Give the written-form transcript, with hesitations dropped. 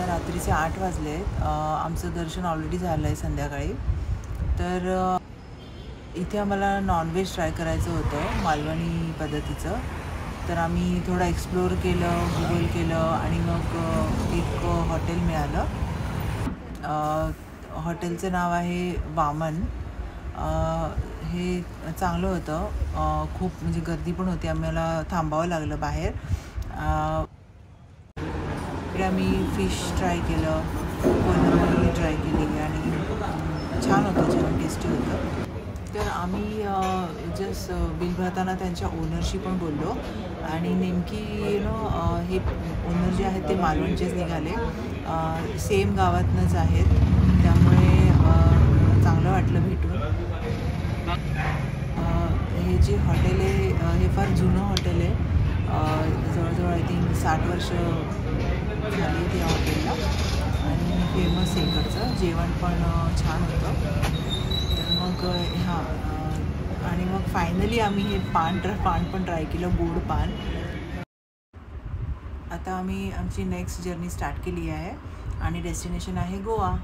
आता रात्रीचे 8 वाजले आहेत. आमचं दर्शन ऑलरेडी झालं आहे संध्याकाळी. तर इथे आम्हाला नॉनव्हेज ट्राय करायचं होतं मालवणी पद्धतीचं. तर आम्ही थोडं एक्सप्लोअर केलं, गुगल केलं आणि मग एक हॉटेल मिळालं. हॉटेलचं नाव आहे वामन. हे चांगलं होतं. खूप म्हणजे गर्दी पण होती. आम्हाला थांबावं लागलं बाहेर. आम्ही फिश ट्राय केलं, कोलंबी ट्राय केली आणि छान होतं, जेवण टेस्टी होतं. तर आम्ही जस्ट बिल भरताना त्यांच्या ओनरशी पण बोललो आणि नेमकी हे ओनर जे आहेत ते मालवणचेच निघाले, सेम गावातनंच आहेत. त्यामुळे चांगलं वाटलं भेटून. हे जे हॉटेल आहे हे फार जुनं हॉटेल आहे. जवळजवळ आय थिंक 60 वर्ष झाली त्या हॉटेलला आणि फेमस आहे इकडचं. जेवण पण छान होतं. तर मग आणि मग फायनली आम्ही हे पान पण ट्राय केलं, गोड पान. आता आम्ही आमची नेक्स्ट जर्नी स्टार्ट केली आहे आणि डेस्टिनेशन आहे गोवा.